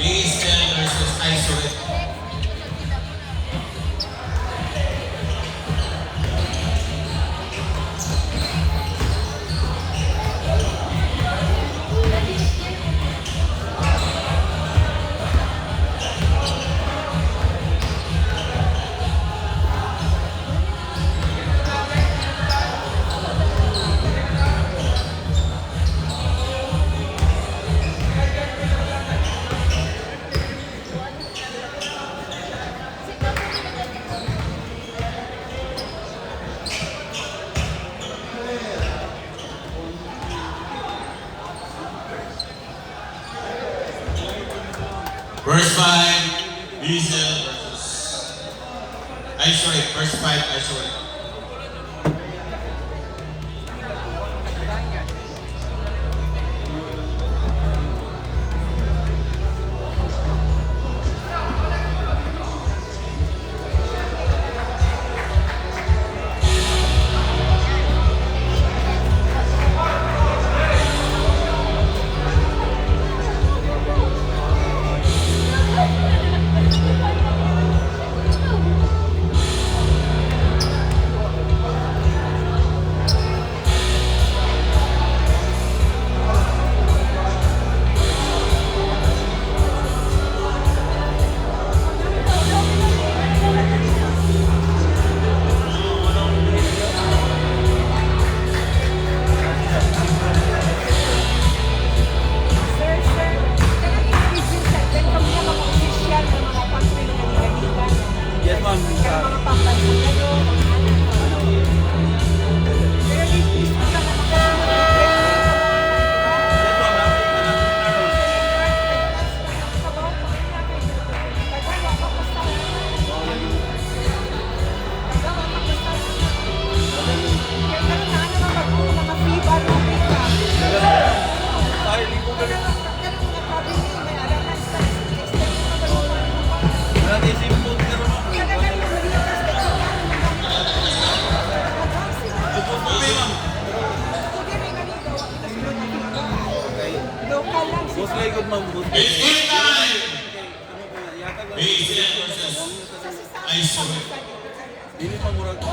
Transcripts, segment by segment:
Hazel versus Isolate. First fight, Hazel versus Isolate. First fight, Isolate. It's time! Hazel versus Isolate. Ini pangurag ko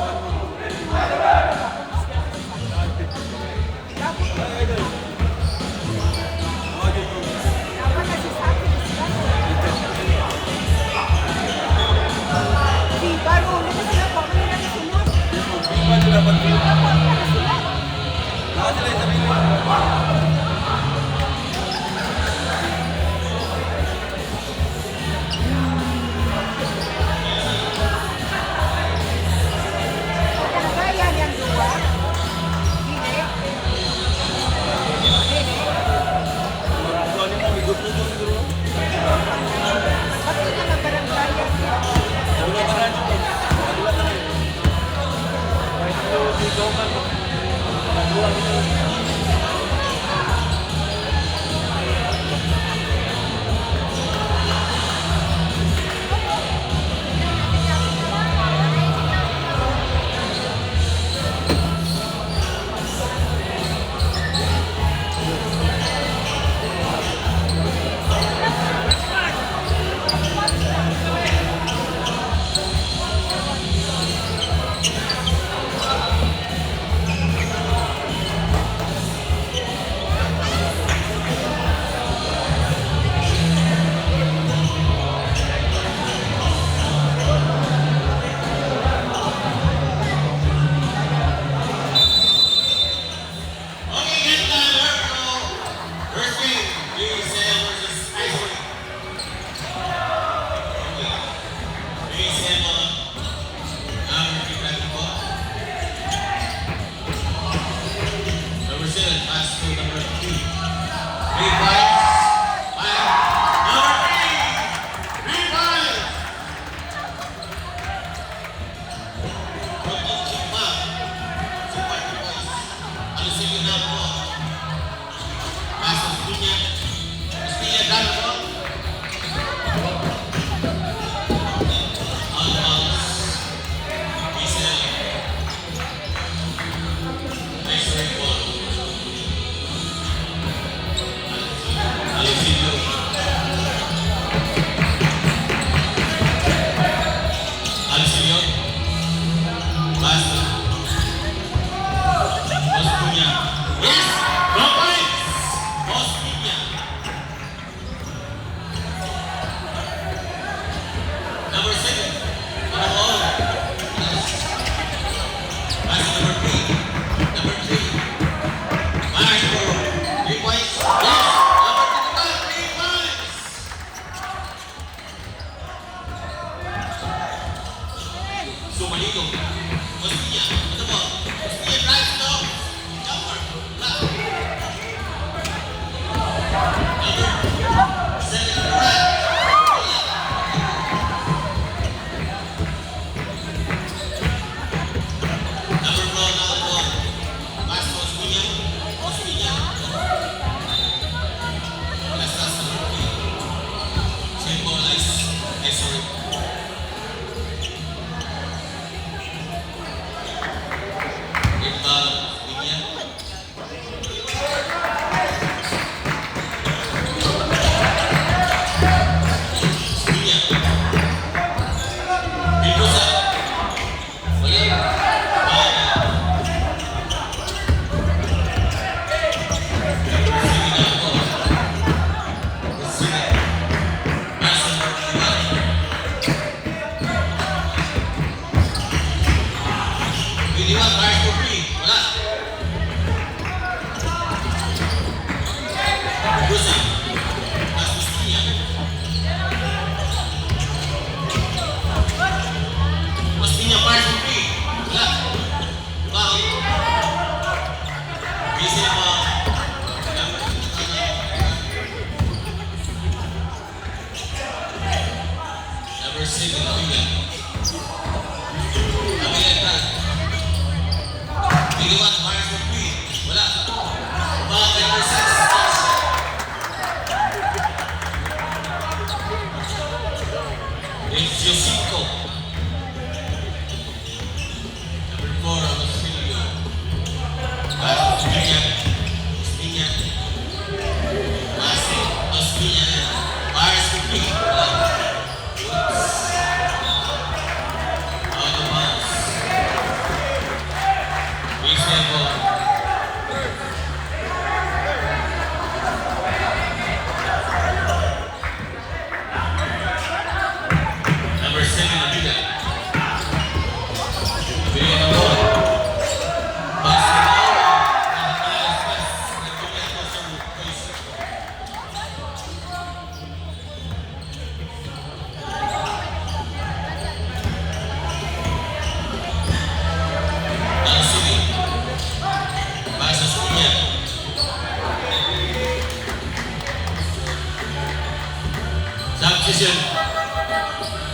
Transition.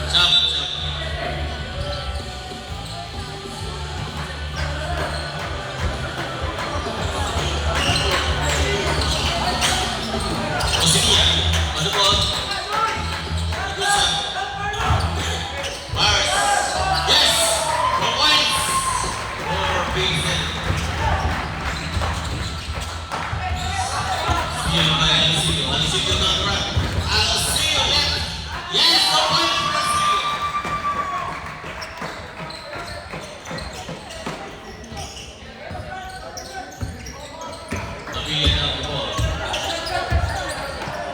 Jump, jump. Osinia, on the ball. Igusa. Mars. Yes! 1 points for Basil. Steal by Alusilio. Alusilio on the run. Alusilio left. Yes! 1 point for Alusilio. Pavilion on the ball.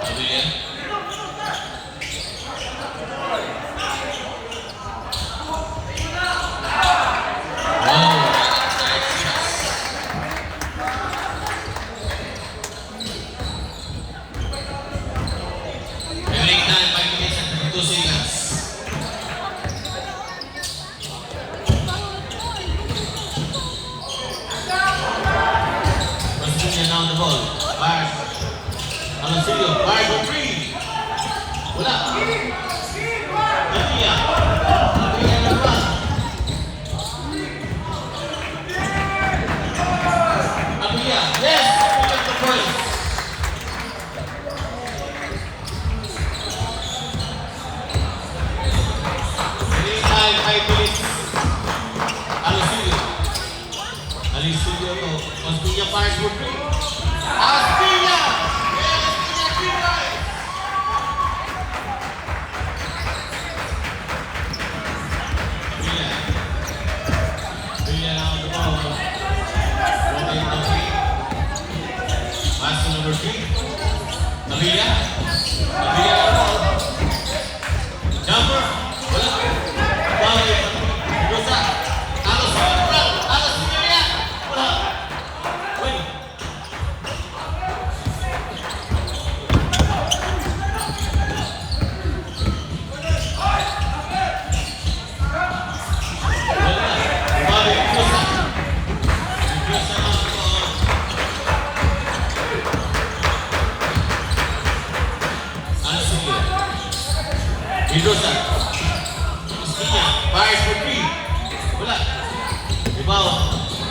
Pavilion. Every time 5 minutes and 2 seconds. Constitution now on the ball. Bars. Alusilio. Bars for 3. Wala. Abia. Abia na run. Abia. Yes! We got the points. Every time 5 minutes. Alusilio. Alusilio to. Constitution Bars for 3. Aspilla! Yes! Aspilla 3 points. Villa. Villa now on the ball. Rotate the 3. Pass to number 3. Navilla. Navilla on the ball. Jumper. Wala. Bawal. Rosa. Alusilio run. Alusilio yan. Wala. Win. Mendoza. Mestinya. Fires for 3. Wala. Di bawah. Mestinya.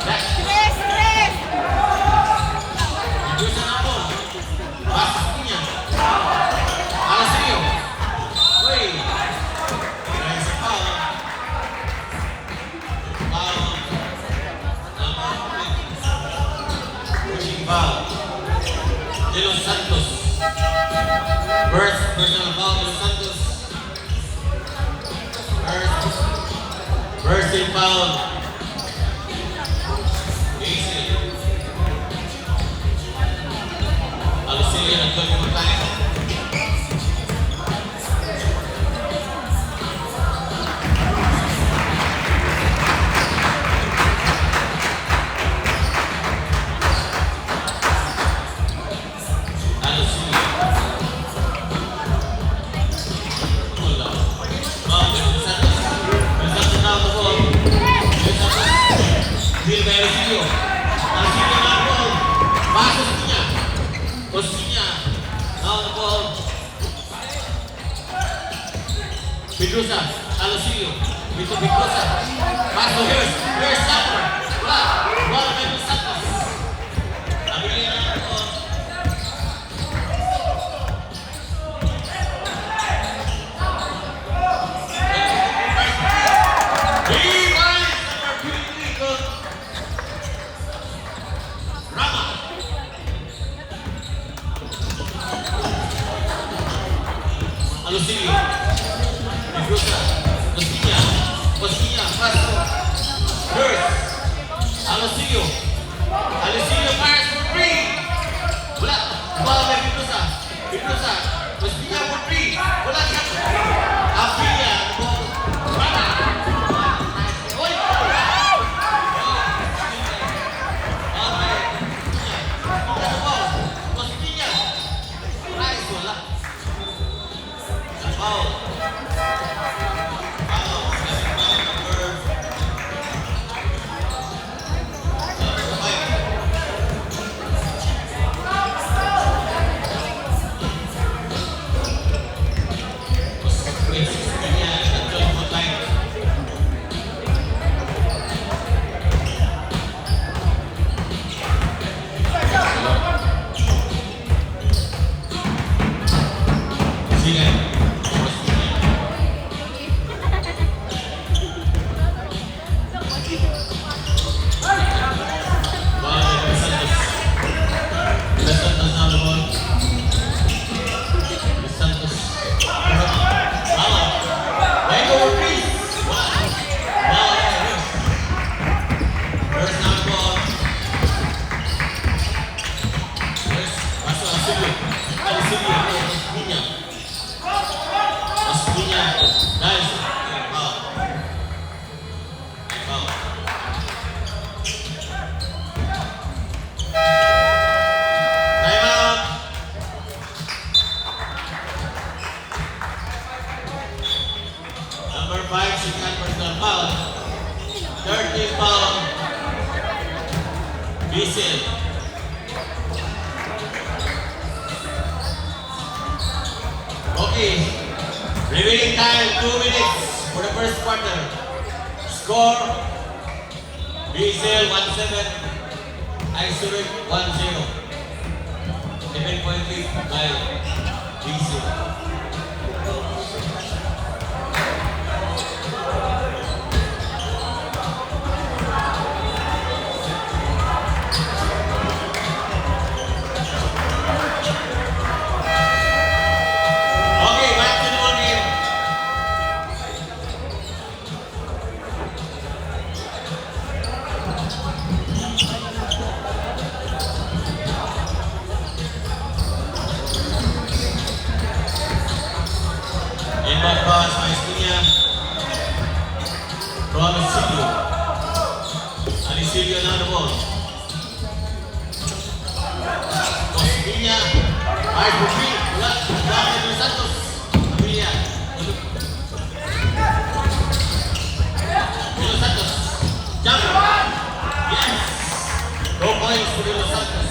Back. Mendoza na ball. Pass Mestinya. Alusilio. Wait. There's a foul. Foul. De Los Santos. First personal foul de Los Santos. First team foul. Easy. Alusilio nagtuloy yung tayo. Alusilio. Wala. De Los Santos. De Los Santos now the ball. De Los Santos. Deal by Alusilio. Alusilio now the ball. Pass Osinia. Osinia now the ball. Pedrosa. Alusilio. Vito Pedrosa. Pass to Hirsch. Hirsch Summer. Wala. Ball by Los Santos. Abilia now the ball. Rama. Alusilio. Pedrosa. Osinia. Osinia. Pass to Hirsch. Alusilio. Alusilio fires for 3. Wala. Ball by Pedrosa. Pedrosa. Osinia for 3. Wala siya. Abia. Ball. Rama. Oy. Foul. Foul. Number second personal foul. 13 foul. Diesel. Okay. Remaining time 2 minutes for the first quarter. Score. Diesel 1-7. Isurek 1-0. 7-point lead by Diesel. Okay, back to the ball game. Inbound pass, Maestia. From Alicilio. Alicilio now the ball. Cosmilla. Ay, Bufi. Wala. Wala ka ng Santos. Amilia. De Los Santos. Jump. Yes. 2 points for De Los Santos.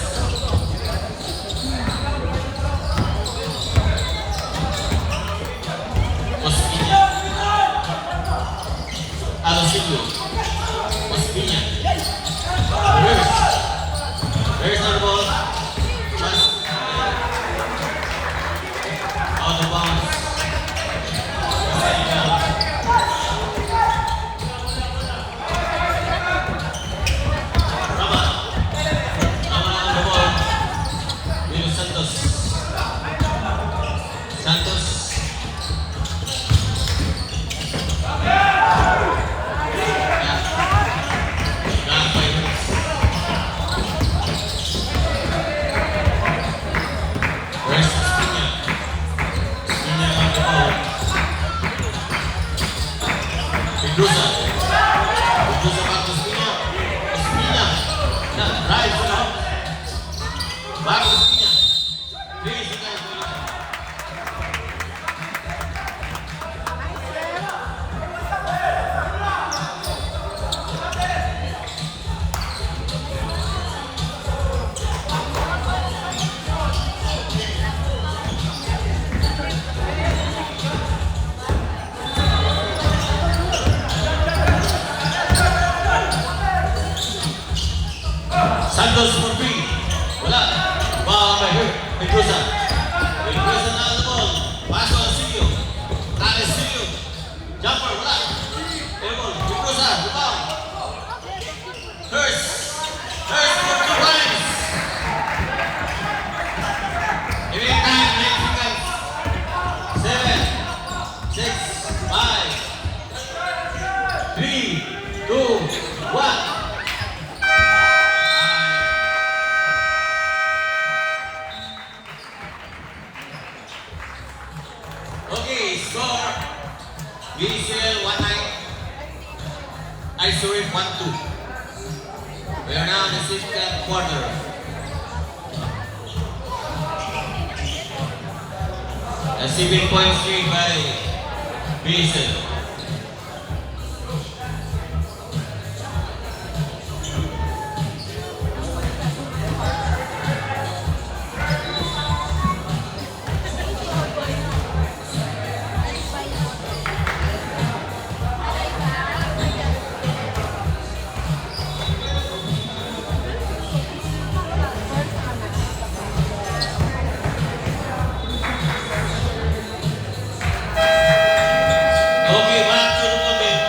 Cosmilla. Alicilio. Cosmilla. Where's the ball? Pass. Out of bounds. Rama. Rama on the ball. Will Santos. Santos. Down 5 minutes. Where's Espina? Espina on the ball. Pedrosa. Pedrosa back to Espina. Espina. Drive for now. Back to Espina. 3 seconds. Santos for free. Wala. Ball by her. Pedrosa. Pedrosa na the ball. Pass on Alicilio. Alicilio. Jumper. Wala. Ball. Pedrosa. The ball. Hurst. Hurst for 2 points. Every time 9 seconds. 7, 6, 5, 3, 2, 1. Okay, score. BCL 1-9. Isurek 1-2. We are now in the 6th quarter. A 7-point lead by BCL. Okay, back to the ball game.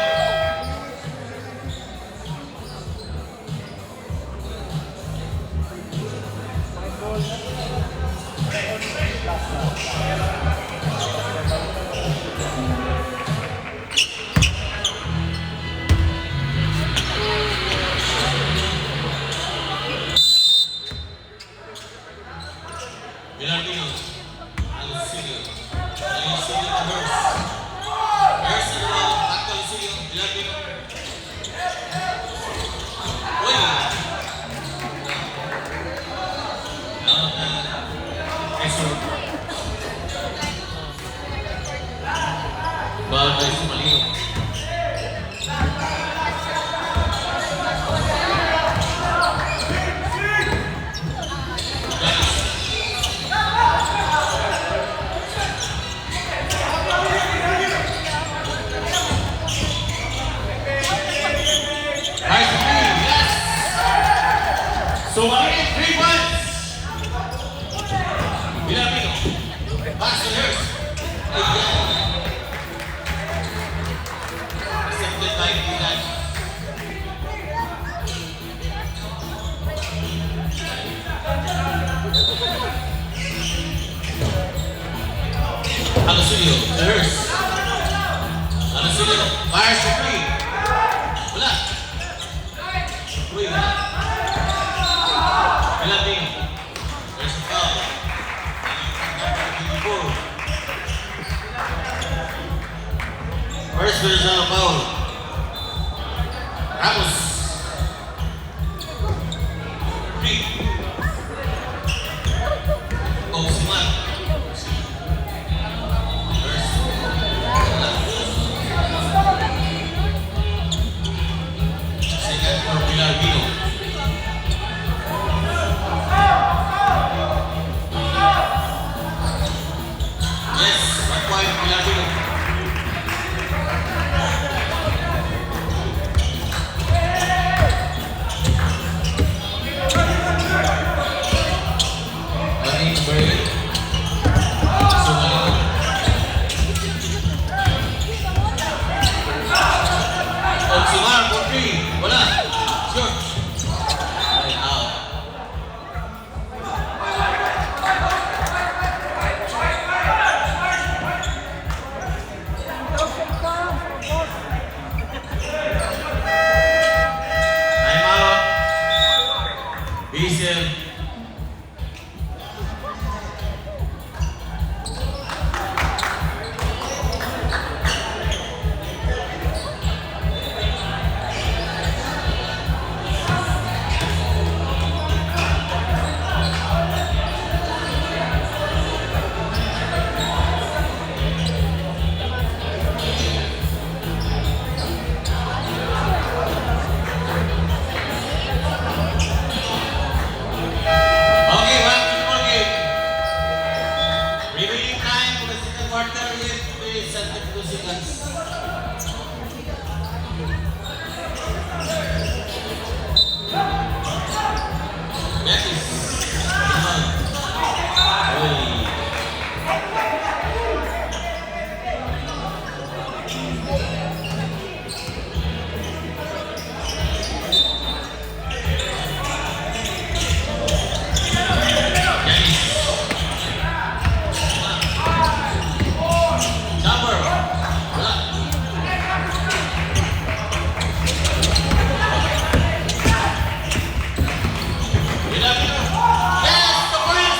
Villarino. Alicilio. Alicilio to Hurst. Hurst on the ball. Back to Alicilio. Villarino. Uy! Now, Esor. Ball by Sumalino. First personal foul. Ramos. 3. Oximan. First. Second for Villarvino. Yes, 1 point Villarvino. Oximar for 3. Wala. Short. Ay, out. Time out. Diesel. Okay, 1-2 game. Remaining time for the second quarter is 72 seconds. Betis. Oy. Jumper. Wala. Villarvino. Yes, the point.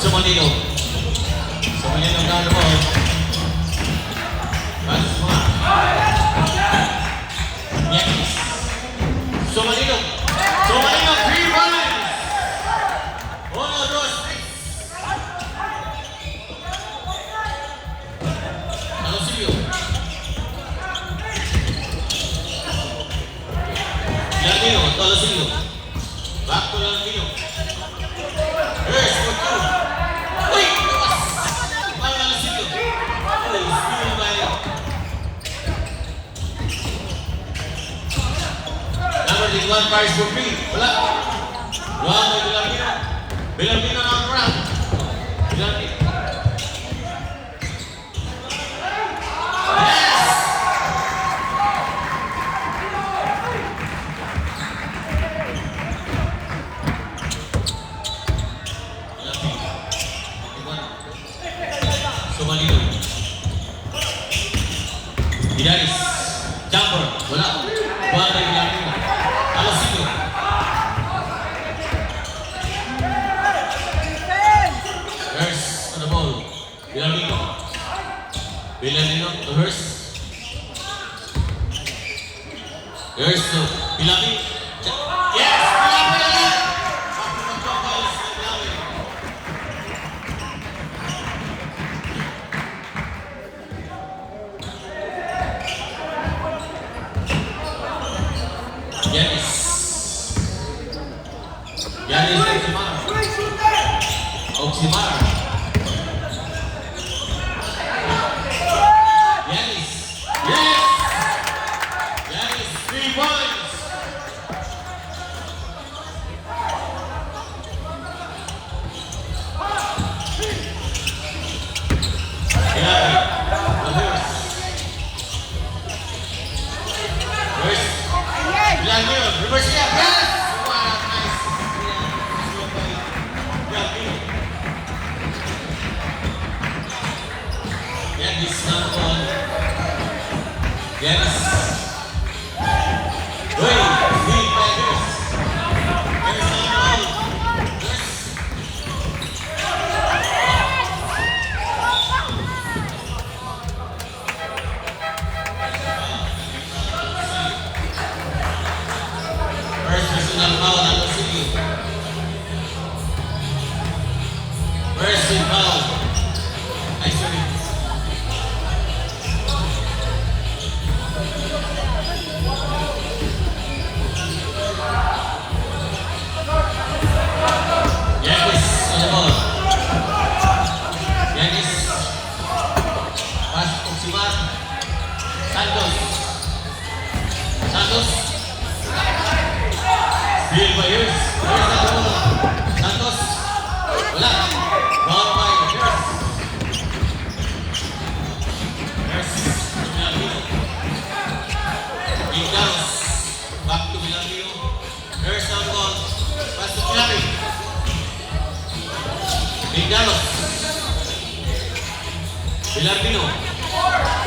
Sumalino. Sumalino got the ball. That's smart. Yes. Sumalino. Sumalino, 3 points. 1, 2, 3. Alosilio. Lalvino, to Alosilio. Back to Lalvino. Here's for 2. Uy! Lumas! Para Alosilio. Uy, steal by number 1 fires for 3. Wala. Wala by Villarvino. Villarvino na ang ground. Villarvino. Yes! Sumalino. Hidaris. Jumper. Wala. Wala by Villarvino. Alosilio. Hurst on the ball. Villarvino. Villarvino to Hurst. Hurst to Villarvino. Yes! Villarvino! Yanis. Yanis Oximar. Oximar. Yanis. Yes! Yanis, 3 points. Yes. Uy, Steve Tigers. There's the ball. First personal foul, Nato City. First team foul. Nice to meet you. Yanis on the ball. Yanis. Pass to Siman. Santos. Santos. Steal by Hughes. Here's the ball. Santos. Wala. Ball by Hughes. Hughes. Milamino. Ingalos. Back to Milamino. Hughes on the ball. Pass to Milamino. Ingalos. Milamino.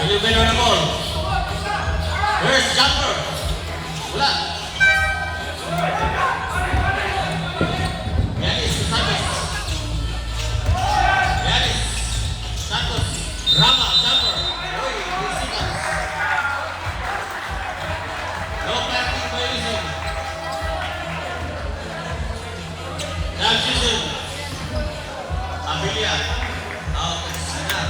Milamino on the ball. Hughes jumper. Wala. Yanis to Santos. Yanis. Santos. Rama, jumper. Oy, 3 seconds. No penalty violation. Transition. Abilia. Out of Sinar.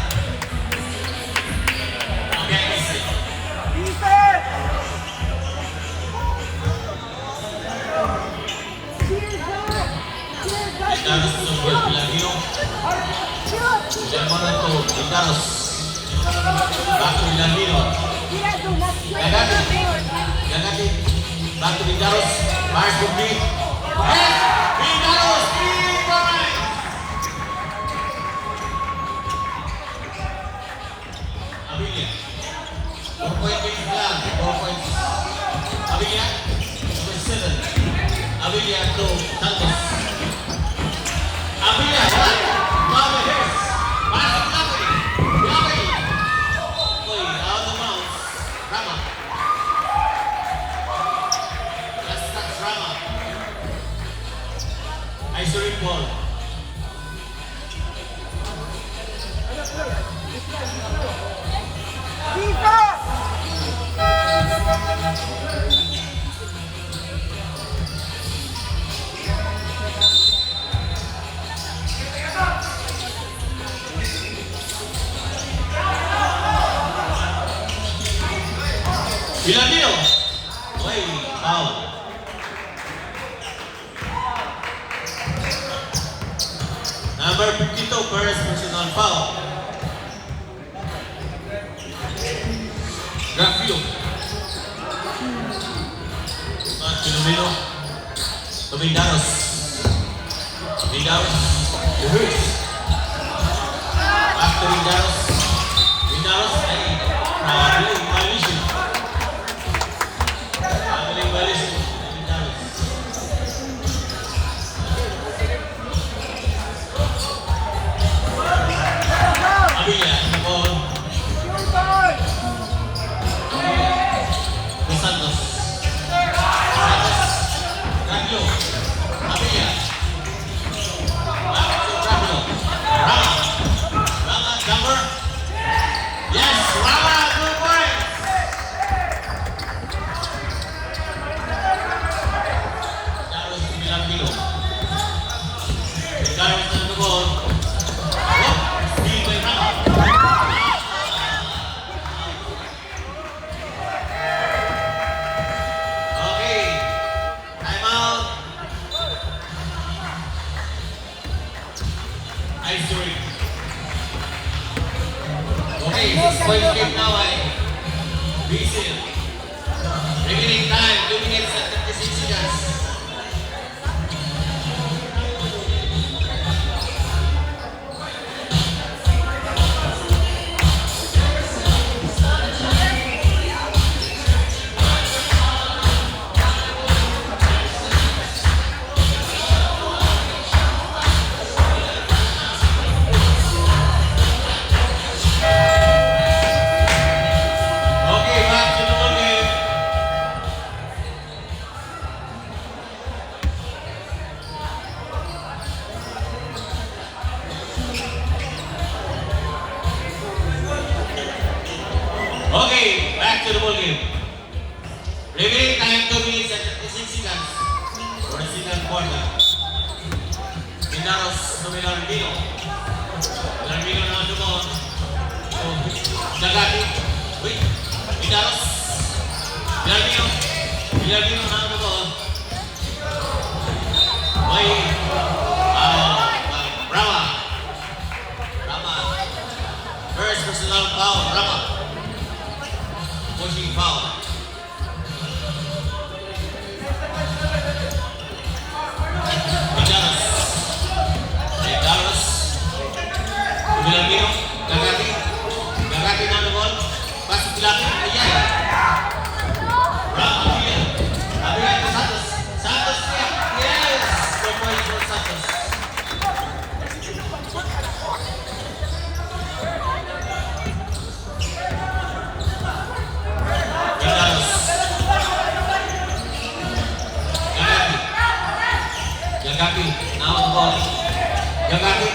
Okay, easy. Ingalos to the ball. Milamino. Milamino to Ingalos. Back to Milamino. Gagati. Gagati. Back to Ingalos. Mars to B. Yes! Ingalos! 3 points! Abilia. 4-point game lang. 4 points. Abilia. Number 7. Abilia to Santos. Abilia. What? Love it. Pass to Love it. Love it. Oy, out of bounds. Rama. Let's touch Rama. Isolated ball. Milamino. Oy, foul. Number 52, first personal foul. Grafio. Milamino. Dominganos. Dominganos. Hughes. After Dominganos. Dominganos ay traveling violation. Traveling violation. Dominganos. Abilia, the ball. To Santos. Santos. Gravio. Abilia. Back to Gravio. Rama. Rama, jumper. Yes, Rama, 2 points. Carlos to Milamino. Carlos on the ball. Oh, steal by Rama. Okay, time out. Ice during. Okay, 6 point game now ay Bisil. Beginning time, 2 minutes and 36 seconds. Okay, back to to the ball game. Remaining time 2 minutes and 36 seconds for the second quarter. Minaros to Milarmino. Milarmino naman the ball. So, Jagati. Wait. Minaros. Milarmino. Milarmino naman the ball. Wait. Rama. Rama. First personal foul. Rama. Pushing foul. Milarmino, Gagati na the ball. Pasok Gagati, ayan. Bravo, ayan. Abiyan to Santos. Santos, yes. 4 points for Santos. Minaros. Gagati, now the ball. Gagati.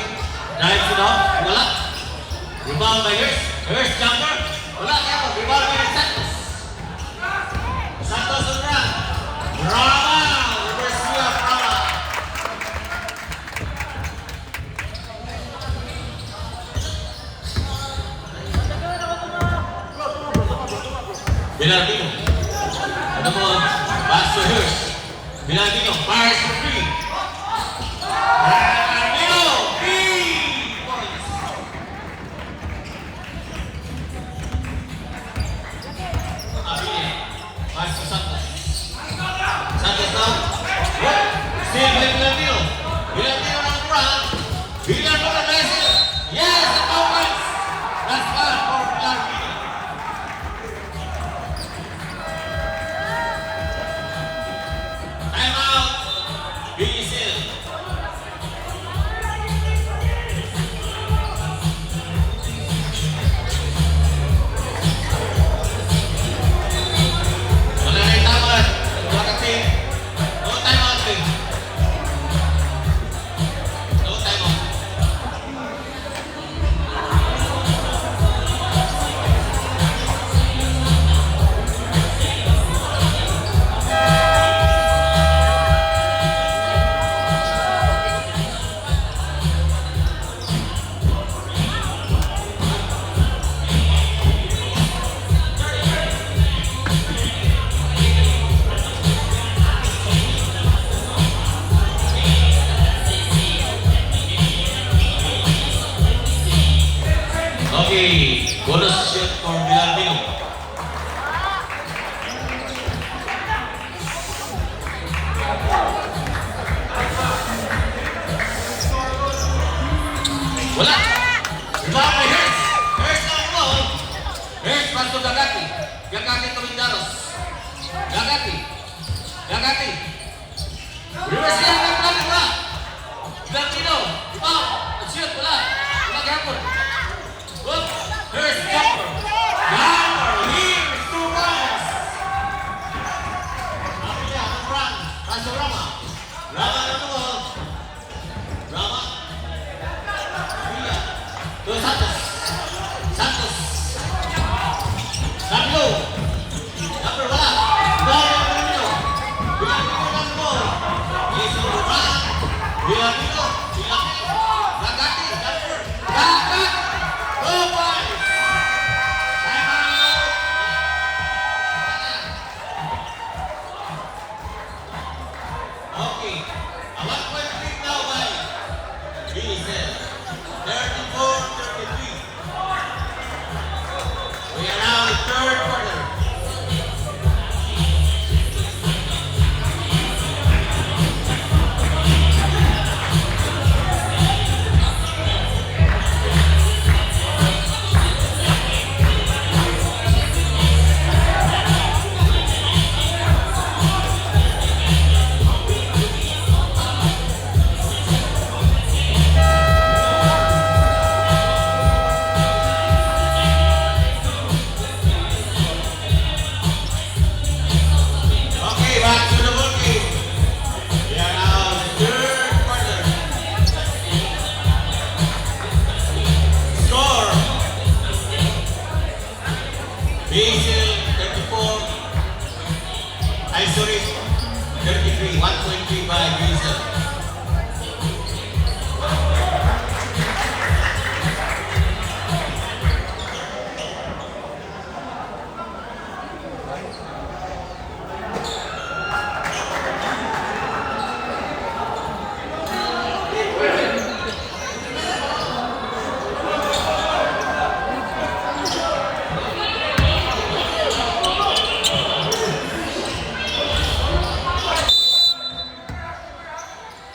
Drive to the wala. Rebound by Hurst. Hurst jumper. Wala kaya. Rebound by Santos. Santos on run. Rama. Reverse sweep. Rama. Milarmino. Ano mo? Pass to Hurst. Milarmino. Fires for 3. Santos now. Still Milarmino. Milarmino ng front. Milarmino ng message. Yes, the conference. That's fun for Milarmino. Time out. BGCL. Wala na yung tawad. Wala kasi. No time out din. No time out. Okay, bonus shot for Milarmino. Wala. Rebound by Hurst. Hurst na ang ball. Hurst pass to Gagati. Gagati to Minaros. Gagati. Gagati. Reverse yan ng plan. Wala. Milarmino. Rebound. Shoot. Wala. Wala gapon. Look, here's Jumper. Jumper, here's 2 points. Apiya, ang run. Pass to Rama. Rama na the ball. Rama. Apiya, Isorit 33, 1.3 by Grizel.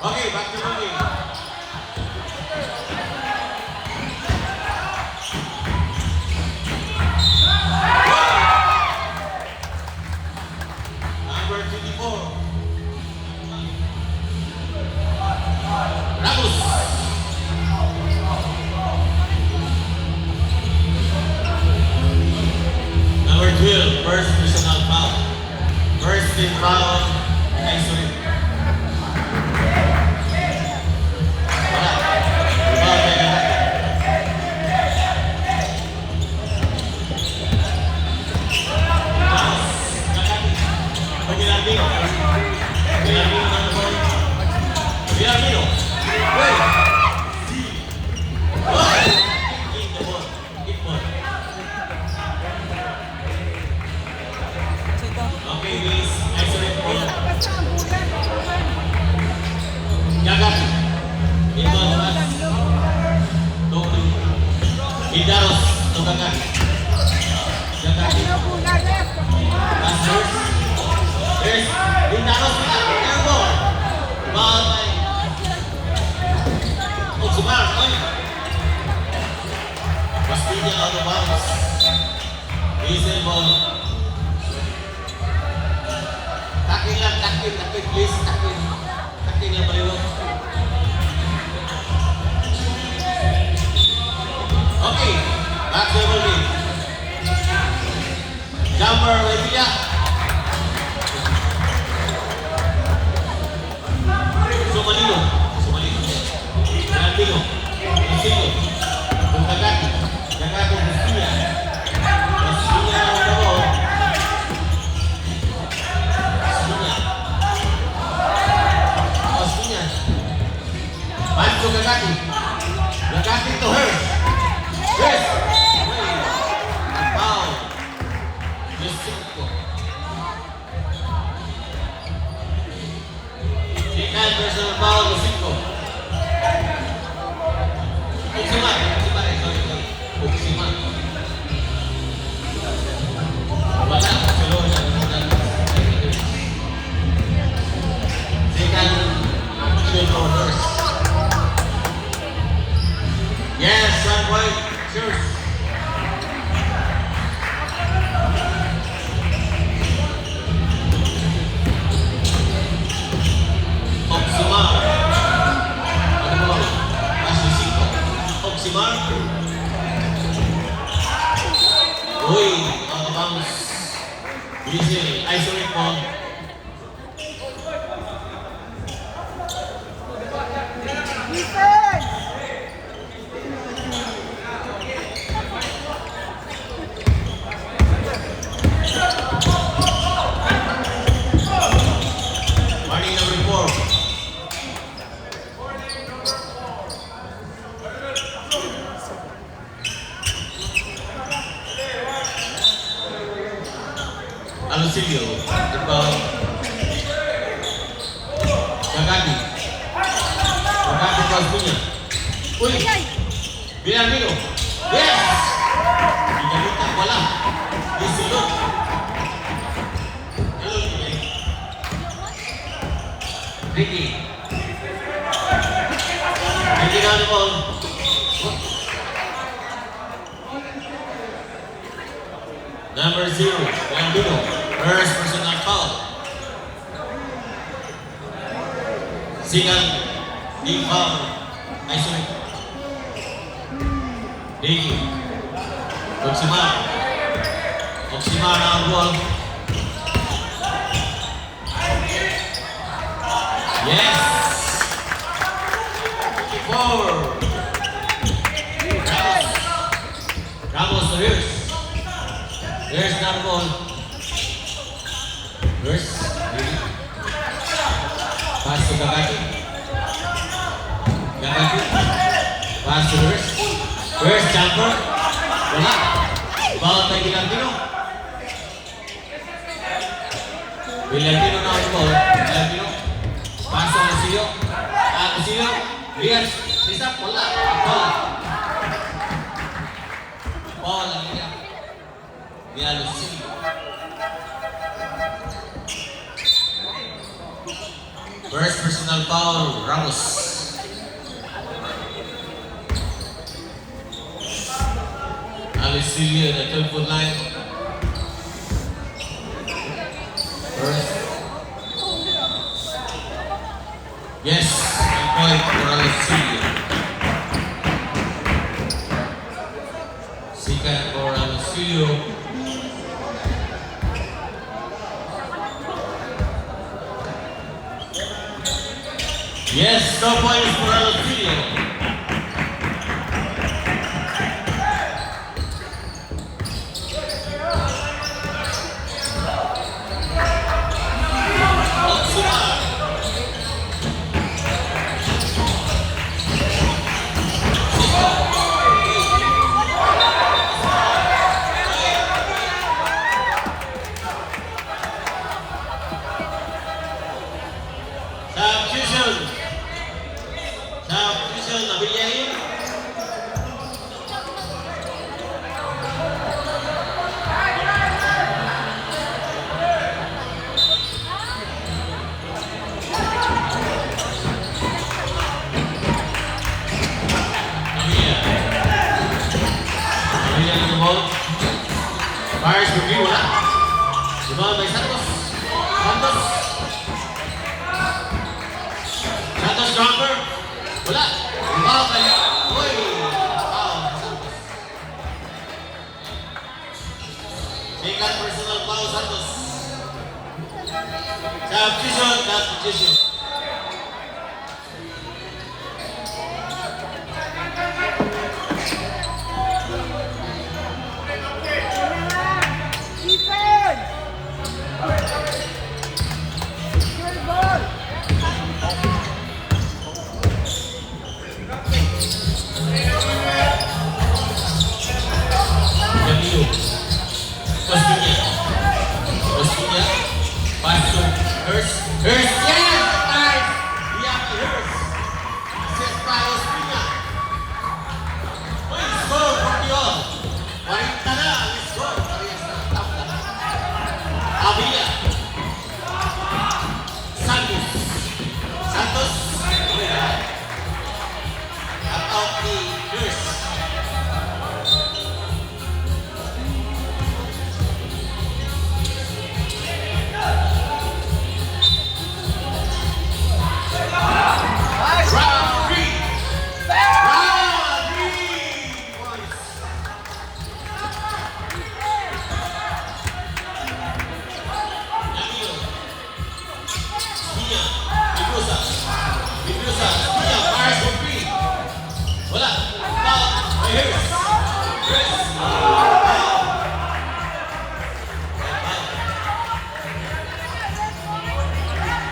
Okay, back to moving. Number 24. Ramos. Number 12, first personal foul. First team foul, Isorit. Okay, please. Excellent point. Jagat. Inbound pass. Toku. Idaros. Tugakan. Jagat. Pass first. Yes. Idaros na. Airball. Ball by. Oxumar. Pastinya out of bounds. Whistle ball. Takin lang, takin, please, takin. Takin lang baliwag. Okay, back to the ball. Jumper, Webilla. Sumalino. Grandino. Lucio. Buntagan. Jagat ng Pastilla. Pastilla ang ball. Mancho Gagati. Gagati to her. Yes. Foul. Lucinco. Second personal foul, Lucinco. Oximan. Oximan. Wala. Second field orders. Yes, one point. Cheers. Oximar. Ano mo? Masisiko. Oximar. Uy, out of bounds. Grizel, isolate ball. Marty number 4. Alusilio, inbound. Gagati. Gagati Pascuña. Uy! Bilarmino. Yes! Pinalitan, wala. Isilot. Hello, Ricky. Ricky na the ball. Number 0, Bilarmino. First personal foul. Singan, team foul. Isolate. Ricky. Oximar. Oximar na ang ball. Yes! 4. Ramos to Here's not the ball. Verse. Pass to Gagaki. Gagaki. Pass to Verse. Verse, jumper. Wala. Bawat tayo Villartino. Villartino na ako. Villartino. Pass to Lucio. Lucio. Rias. Isa. Wala. Paul. Paul ang iya. Mira Lucio. First personal foul, Ramos. Alicilio at the 12-foot line. First. Yes, a point for Alicilio. Second for Alicilio. Yes, no points for Alicilio. Substitution, Abiliain. Abilia ng ball. Fires for three, wala. Rebound by Santos. Santos jumper. Wala. Rebound by Uy. Second personal foul, Santos. Substitution. Ospinia. Pass to Hurst. Yes! Nice! Yaki Hurst. Assist by Ospinia. Uy, score for Dion. 40 na. Score. Avila. Santos. Out the Hurst.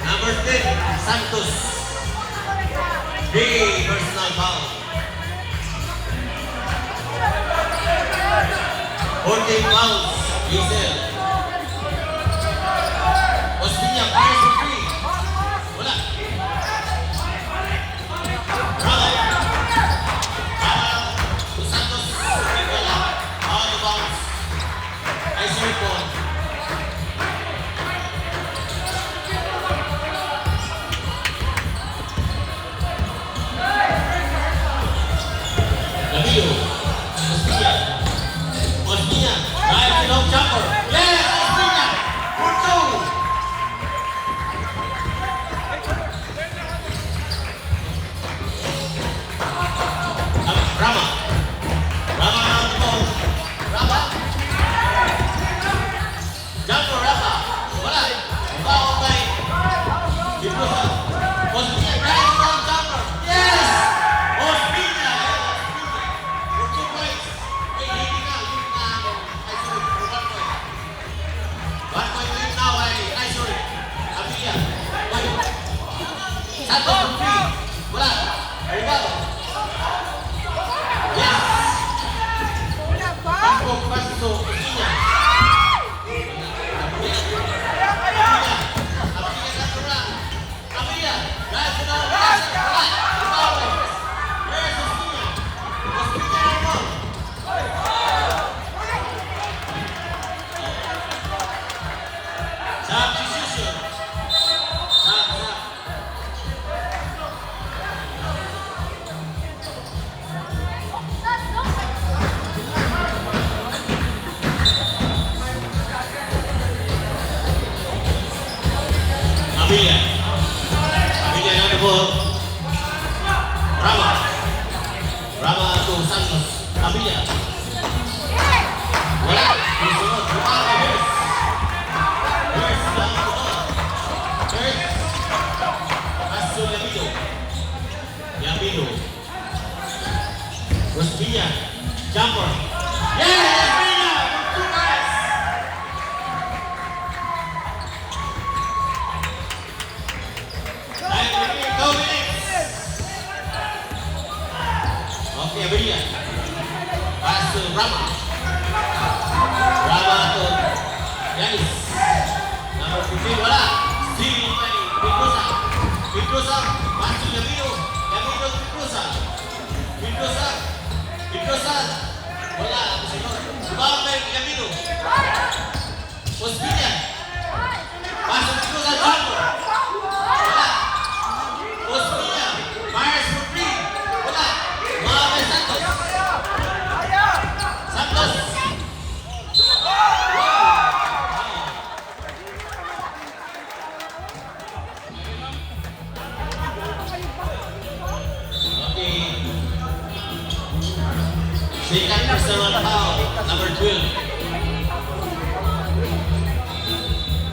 Number 10, Santos. Big personal foul. 14 fouls, Giselle. Ospinia, fires for three. Wala. To Santos. Wala. Out of bounds. Ice report. Ospinia. Ospinia. Drive to long jumper. Substitution. Sub. Abilia. Abilia now the ball. Rama to Santos. Abilia. Wala. Susunod. Lumang Hers. Hers now the ball. Hers. Pass to Yamino. Yamino. Rospilla. Jumper. Yeah! Yamino! Two pass! Okay, Abilia. Pass to Rama. Rama to Yanis. Number 15, wala. Steal by Pedrosa. Pedrosa, pass to Yamino. Yamino to Pedrosa. Pedrosa. Wala. Rebound by Yamino. Ospina. Pass to Pedrosa, Jumbo. Wala. Ospina. Myers for free. Wala. Mohamed Santos. Okay. Second personal foul, number 12.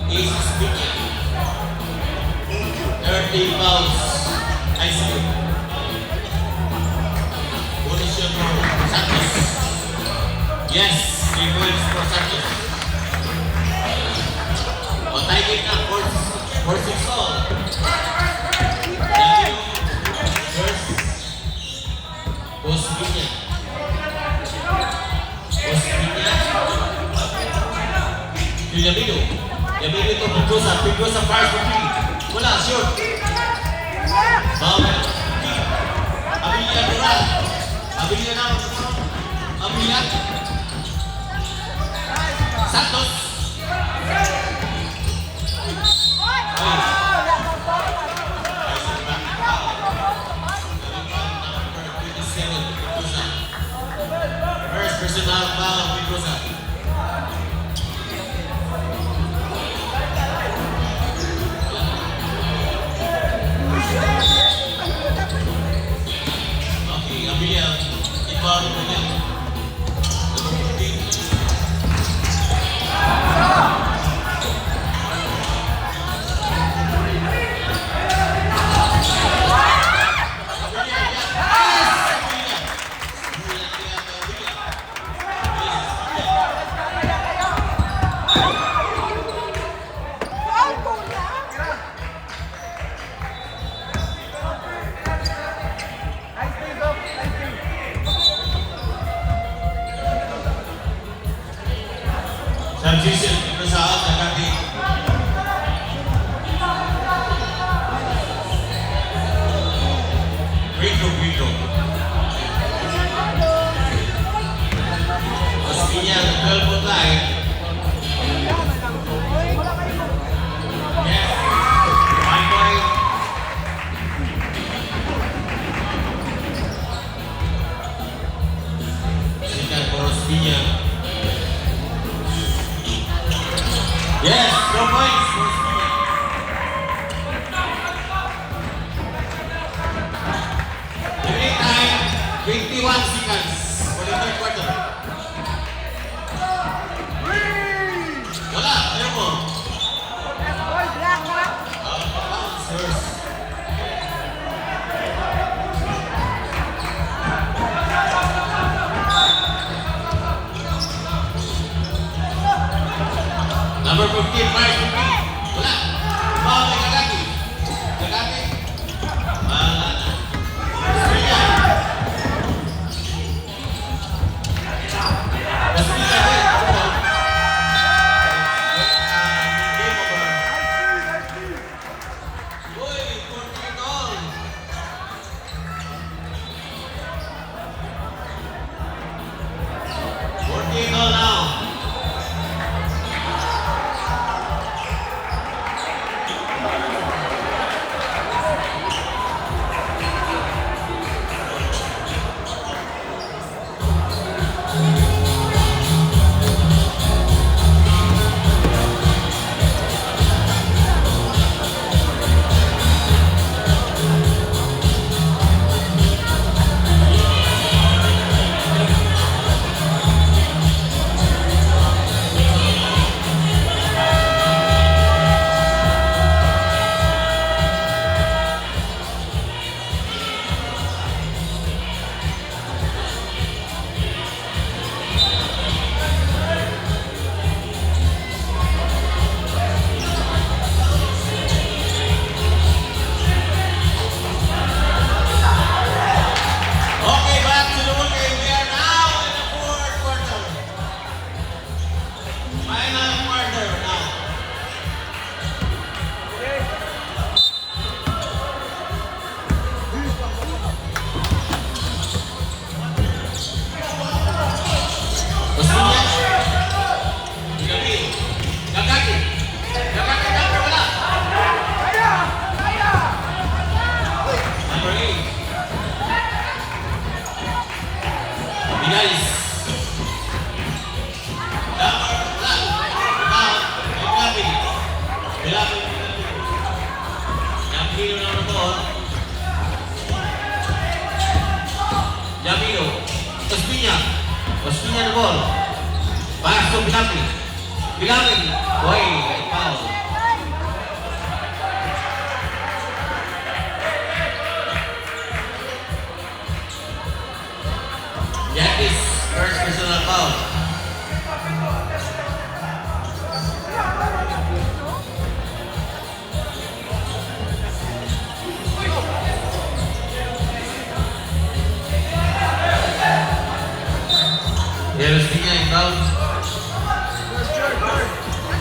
Is Ospina. 30 fouls. I see. Position for Santos. Yes, 3 points for Santos. O, tie game na, 4-6 all. Yamino, first. Ospina. To Yamino. Yamino to Pedrosa. Pedrosa fires for 3. Wala, short. Bawal. Abilia Duran. Abilia now. Abilia. Santos. First personal foul, Pedrosa. Okay, Abilia. Ibar mo niya. Number 15. Substitution, Pedrosa nagkati. Free throw. Ospina, 12-foot line. Yes, 1 point. Second for Ospina. Yes, 2 points for Ospina. Remaining time, 21 seconds for the third quarter. Wala, ayaw mo. Bounce first. Number 15, fires for 3. Wala. Foul kay Kagaki. Wala na. Ospina. Ospina, game over. Uy, 14 all. Now.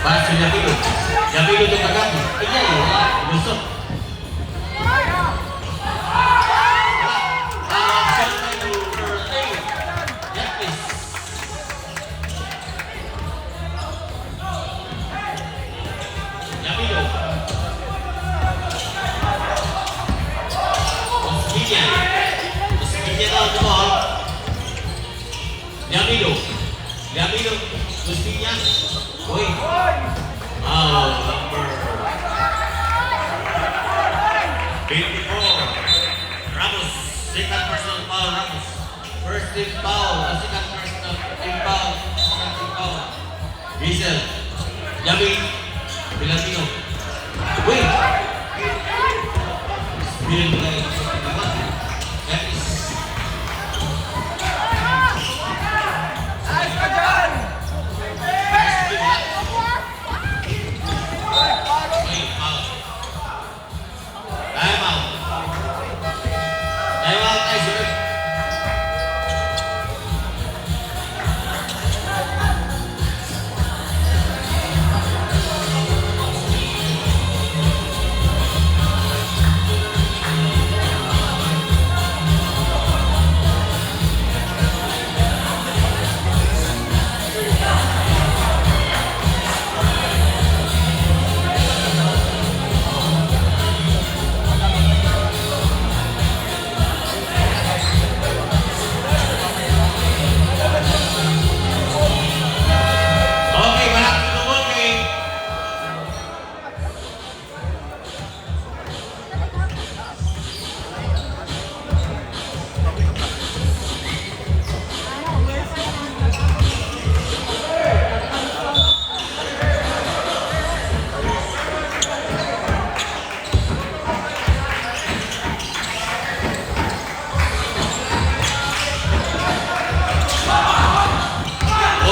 Para sa Yamilo. Yamilo ito kagati. Kanya yun. Gusto. Option number 8. Yapis. Yamilo. Ospinia. Ospinia daw ito mo. Yamilo. Yamilo. Ospinia. Uy. Wow, number 24. Ramos. Second personal foul, Ramos. First team foul. Second personal team foul. Second team foul. Rizal. Yami. Pilantino. Uy. Spill na ito sa tingnan. Yamis. Ayos ka dyan!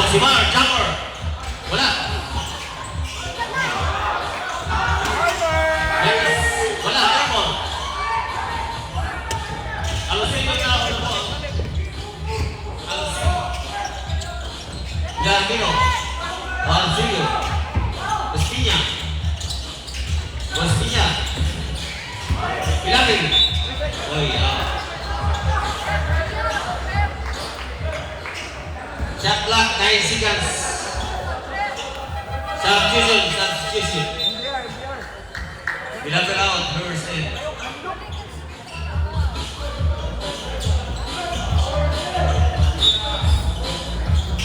Simar, jumper. Wala. Yes. Wala, airball. Alasin mo na ako po. Alasin. Yamino. Alcillo. Espiña. Espiña. Pilapin. Oy, shot clock, 9 seconds. Substitution. Pilapin out, first in.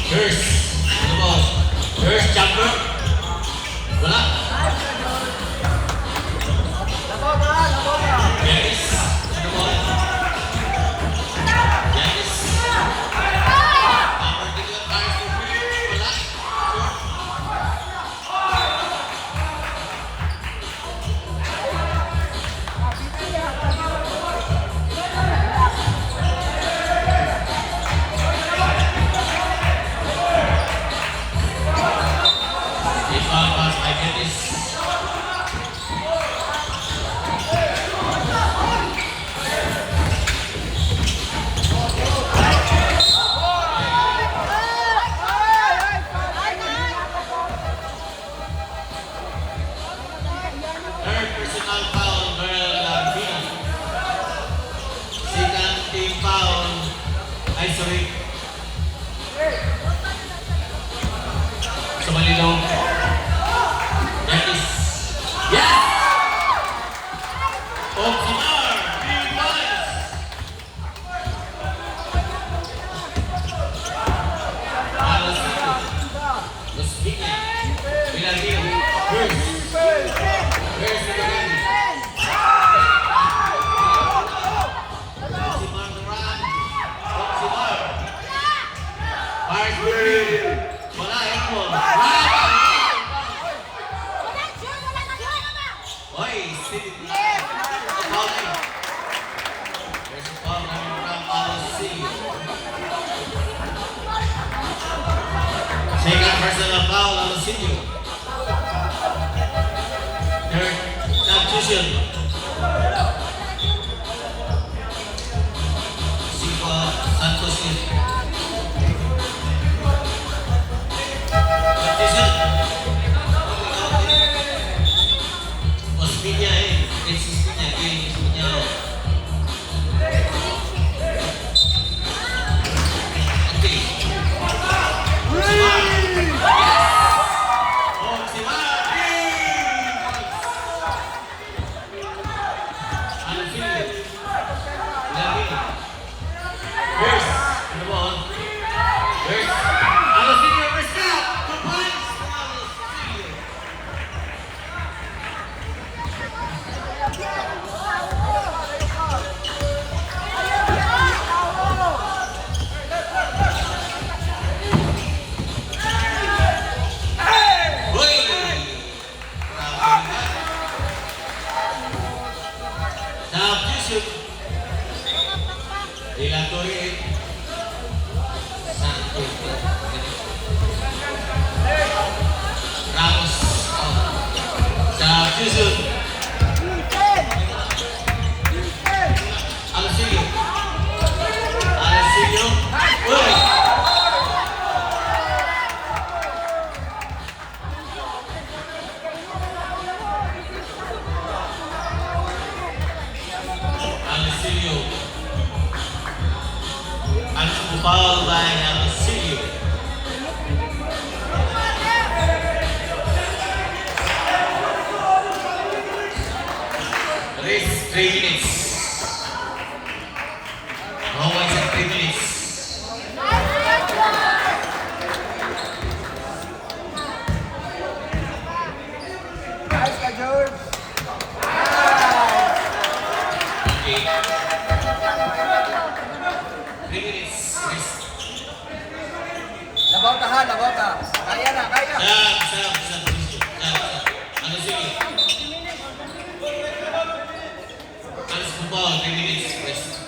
First, ano ba? First jumper. Wala. Yes. Ano ba? Yes. Third personal foul, Girl Lambino. Second team foul, Isorik. Sa Malino. Yanis. Yes! Oksimar, 3 points. Alasino. Ospinia. Pilantino. First. Where's the game? Oksimar the run. Oksimar. Fires with wala airball. Oy, City. Foul. There's a foul coming from Alcillo. Second personal foul, Alcillo. Third substitution. Sipa Santos. Substitution. susunod. Alcillo. Alcillo. Uy! Alcillo. Foul by Alcillo. Rest 3 minutes. No one's at 3 minutes. Nice ka, George. Okay. 3 minutes. Rest. Labaw ta ha, labaw ta. Kaya na, kaya. Sam. Ano sige? Alas po ba? 3 minutes. Rest.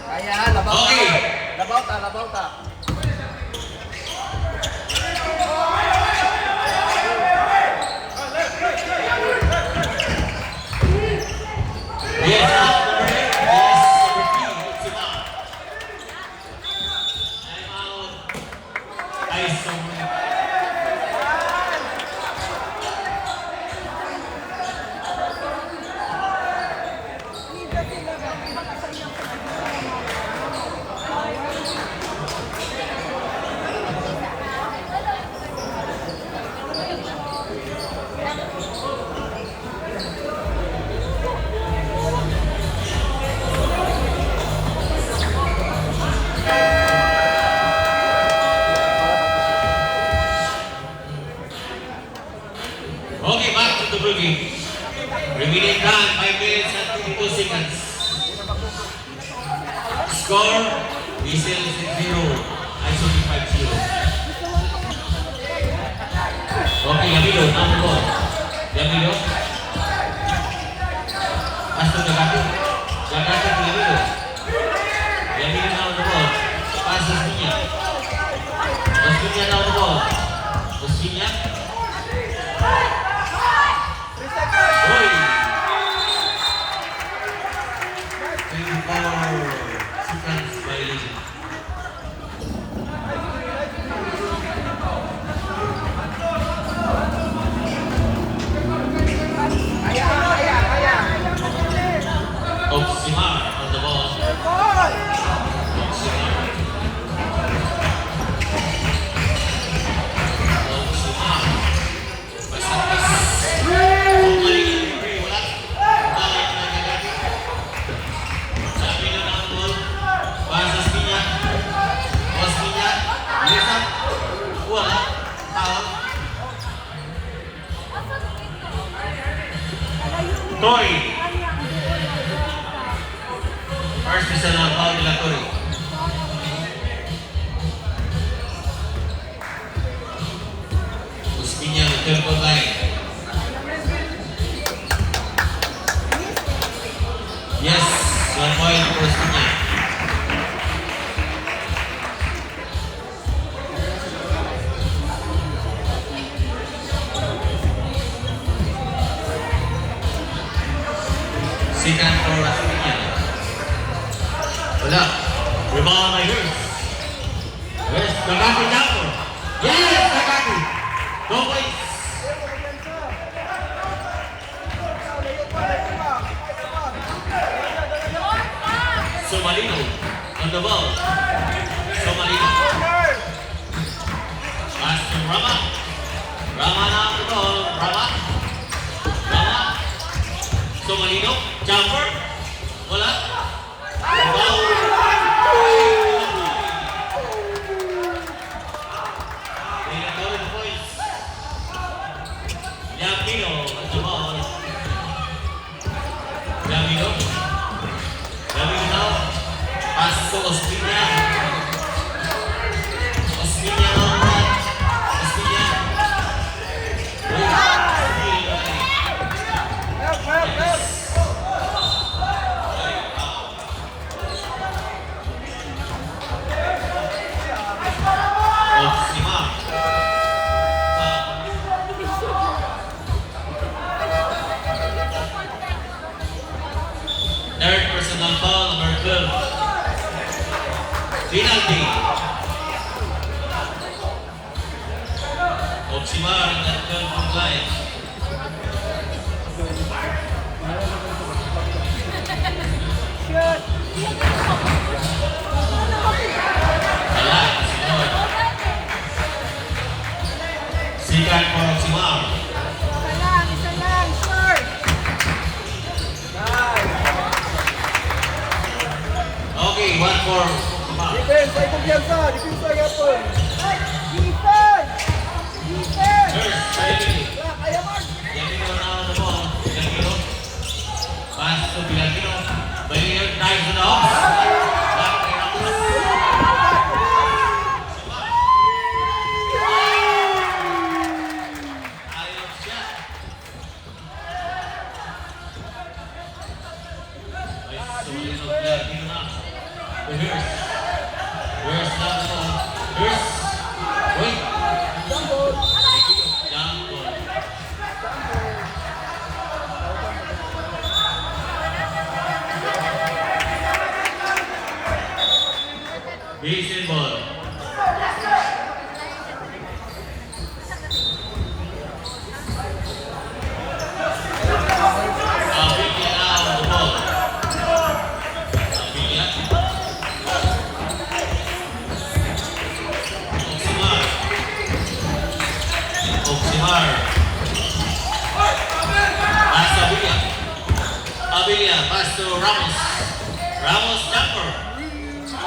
Kaya ha, labaw ta. Okay. Labaw ta, labaw ta. Yes, number 8. Yes, number 3. It's him out. I'm out. Ay, sorry. Okay, back to the boogie. Remaining time, 5 minutes and 22 seconds. Score, Diesel 0, ISOT 5-0. Okay, Yamilo, now the ball. Yamilo. Pass to Gagaki. Gagaki to Yamilo. Yamilo now the ball. Pass to Ospinia. Ospinia now the ball. Ospinia. Oi! 24 seconds violation. Kaya. Oximar on the ball. Oximar. Basakis. Bumalik yung referee. Wala. Balik na Gagaki. Sabi na ang ball. Pasa Ospinia. Ospinia. Lisa. Wala. Foul. Toy. First is na foul nila Toy. Ospinia ng third line. Yes, 1 point for Ospinia. Second for Ospinia. Wala. Rebound by Hurst. Hurst, Gagaki jumper. Yes, Gagaki. 2 points. Somalino on the ball. Somalino. Pass to Rama. Rama now on the ball. Rama. Somalino. Jumper. Wala. Foul. They got double the points. Yamino on the ball. Yamino now. Pass to Ospinia. penalty. Oximar at 12-point line. Wala, sinod. Second for Oximar. Isa lang, short. Okay, 1 for Oximar. Defense, ay kumpiyansa. Defense ay yapon. Defense! Defense! First, Bilagiro. Kaya Mark. Bilagiro na ako na po. Bilagiro. Pass to Bilagiro. Bilagiro, dive to the off. Back kay Ramos. Ayaw siya. Ay, sumunod Bilagiro na. Reverse. Reverse na ito. Reverse. Wait. Jump ball. Base ball. Abilia now on the ball. Abilia. Oximar. Oximar. Pass to Abilia. Abilia, pass to Ramos. Ramos jumper.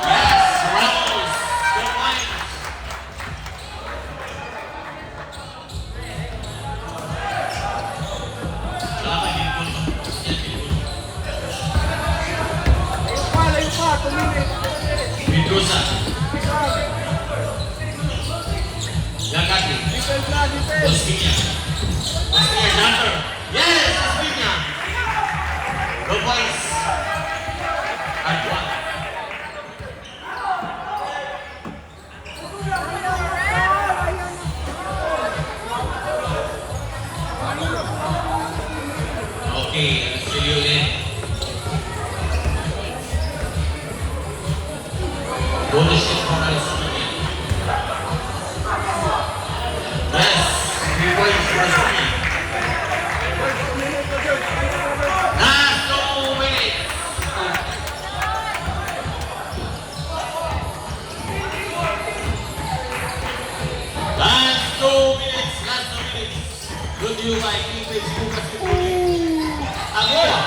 Yes, Ramos. Good point. Salamat din po. Yan din po. Layo pa. 2 minutes. Pedrosa. Gagati. Defense na, defense. Ospina. Ospina jumper. Yes, Ospina. 2 points. At 1. Okay, see you ulit. Bonus shot for Arizona. Yes, 3 points for Arizona. Last 2 minutes. Last 2 minutes. Last 2 minutes. Good you by Kingfish Lucas Kipuli. Aguila.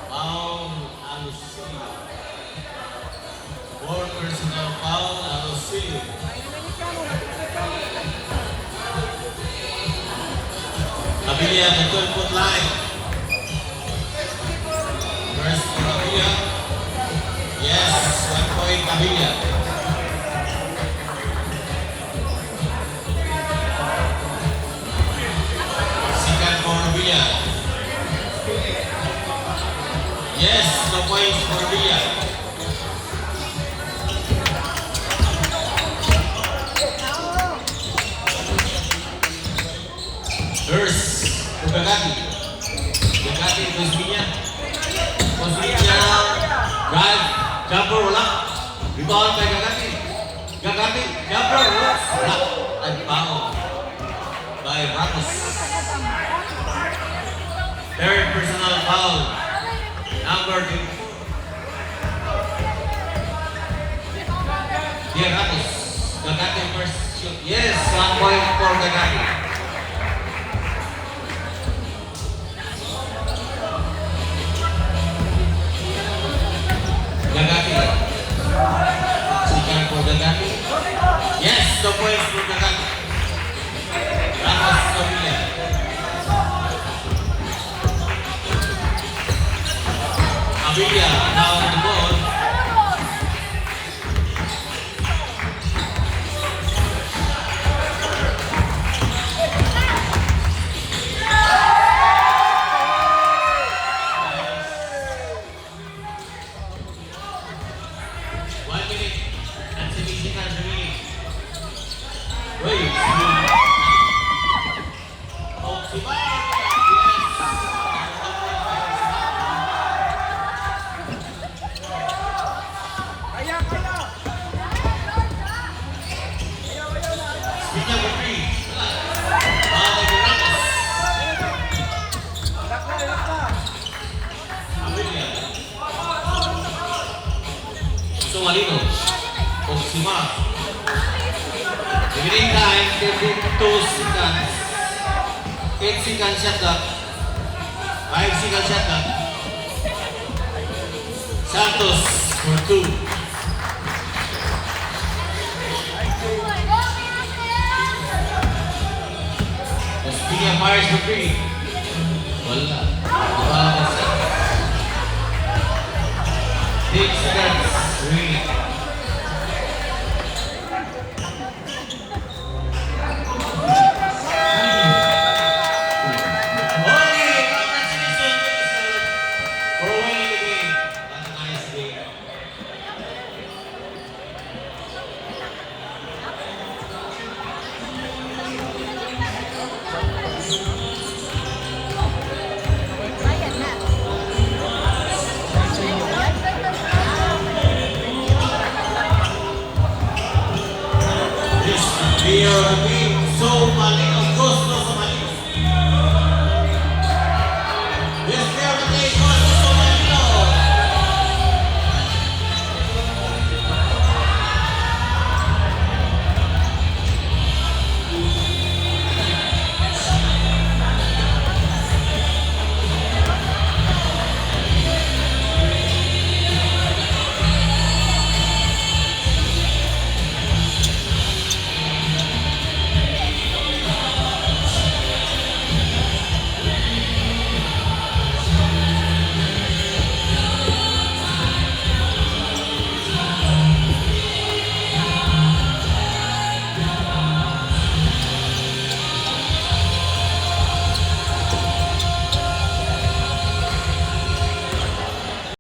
Foul, Alusilio. 4 personal foul, Alusilio. Abilia, the 12-foot line. First for Abilia. Yes, 1 point Abilia. Second for Abilia. Yes, no points for Abilia. First, Gagati. Gagati to Ospina. Ospina, drive, jumper, wala. Rebound kay Gagati. Gagati, jumper, wala. Wala. At foul by Ramos. Third personal foul. Number 2. Here, Ramos. Gagati first shoot. Yes, 1 point for Gagati. Gagati. Second for Gagati. Yes, 2 points for Gagati. Ramos Abilia. Abilia now on the ball. Gusto Marino. Oksima. Beginning time, 32 seconds. 8 seconds shot clock. 5 seconds shot clock. Santos for 2. Ospina fires for 3. Wala. Wala. 6 seconds. 3. They are being so malignant.